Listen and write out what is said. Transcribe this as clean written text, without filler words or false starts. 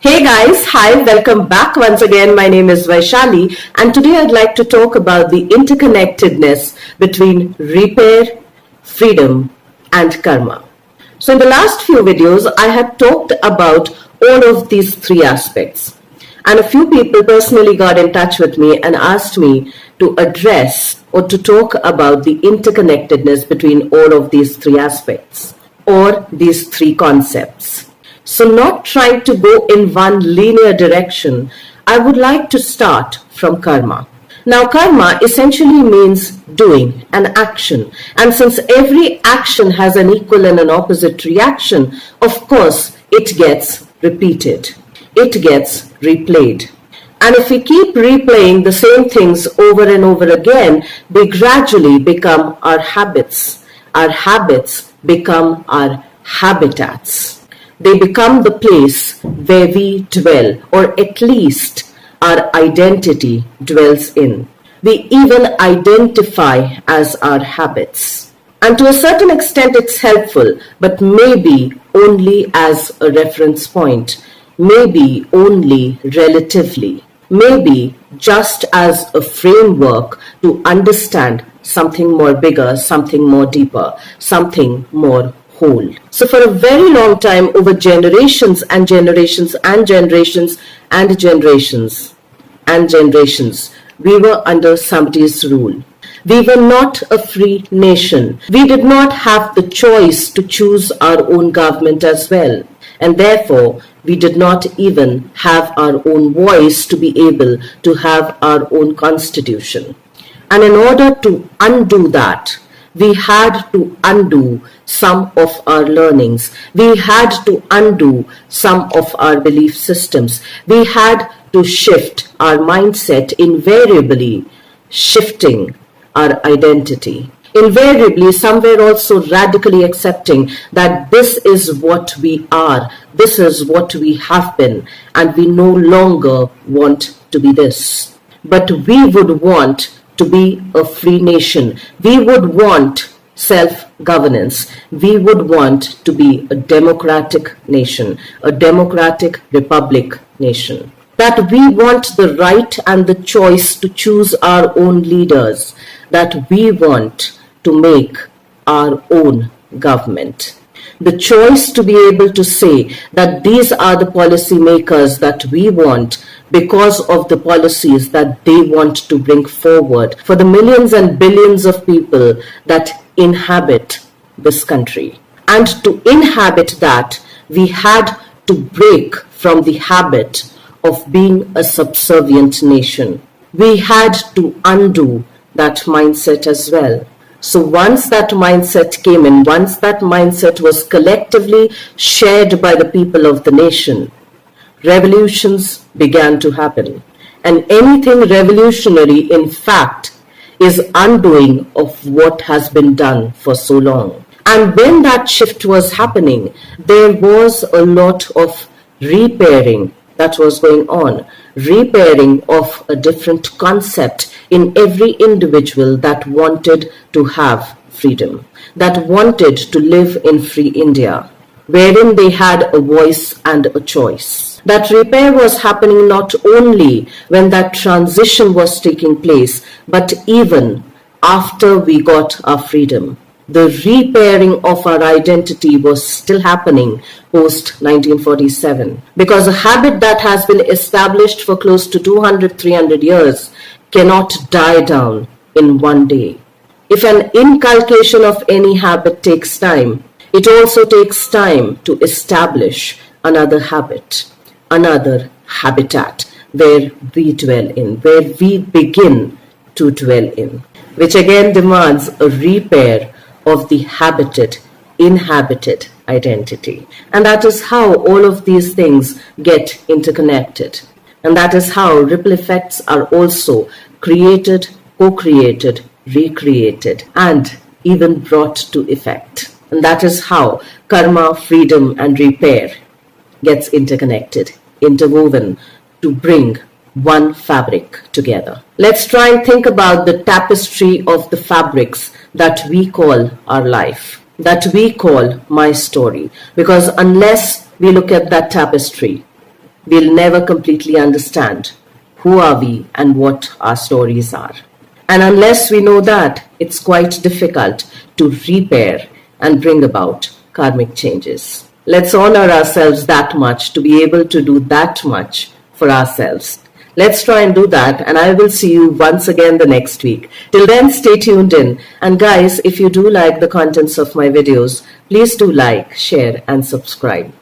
Hey guys, hi, welcome back once again. My name is Vaishali, and today I'd like to talk about the interconnectedness between repair, freedom, and karma. So in the last few videos, I had talked about all of these three aspects. And a few people personally got in touch with me and asked me to address or to talk about the interconnectedness between all of these three aspects or these three concepts. So not trying to go in one linear direction, I would like to start from karma. Now karma essentially means doing, an action. And since every action has an equal and an opposite reaction, of course it gets repeated. It gets replayed. And if we keep replaying the same things over and over again, they gradually become our habits. Our habits become our habitats. They become the place where we dwell, or at least our identity dwells in. We even identify as our habits. And to a certain extent it's helpful, but maybe only as a reference point, maybe only relatively, maybe just as a framework to understand something more bigger, something more deeper, something more whole. So for a very long time, over generations and generations and generations and generations and generations, we were under somebody's rule. We were not a free nation. We did not have the choice to choose our own government as well. And therefore, we did not even have our own voice to be able to have our own constitution. And in order to undo that, we had to undo some of our learnings. We had to undo some of our belief systems. We had to shift our mindset, invariably shifting our identity. Invariably, somewhere also radically accepting that this is what we are, this is what we have been, and we no longer want to be this. But we would want to be a free nation. We would want self-governance. We would want to be a democratic nation, a democratic republic nation. That we want the right and the choice to choose our own leaders, that we want to make our own government. The choice to be able to say that these are the policy makers that we want because of the policies that they want to bring forward for the millions and billions of people that inhabit this country. And to inhabit that, we had to break from the habit of being a subservient nation. We had to undo that mindset as well. So once that mindset came in, once that mindset was collectively shared by the people of the nation, revolutions began to happen. And anything revolutionary, in fact, is undoing of what has been done for so long. And when that shift was happening, there was a lot of repairing that was going on. Repairing of a different concept in every individual that wanted to have freedom, that wanted to live in free India, wherein they had a voice and a choice. That repair was happening not only when that transition was taking place, but even after we got our freedom. The repairing of our identity was still happening post 1947, because a habit that has been established for close to 200-300 years cannot die down in one day. If an inculcation of any habit takes time, it also takes time to establish another habit, another habitat where we dwell in, where we begin to dwell in, which again demands a repair of the inhabited identity. And that is how all of these things get interconnected. And that is how ripple effects are also created, co-created, recreated, and even brought to effect. And that is how karma, freedom, and repair gets interconnected, interwoven to bring one fabric together. Let's try and think about the tapestry of the fabrics that we call our life, that we call my story. Because unless we look at that tapestry, we'll never completely understand who are we and what our stories are. And unless we know that, it's quite difficult to repair and bring about karmic changes. Let's honor ourselves that much to be able to do that much for ourselves. Let's try and do that, and I will see you once again the next week. Till then, stay tuned in. And guys, if you do like the contents of my videos, please do like, share, and subscribe.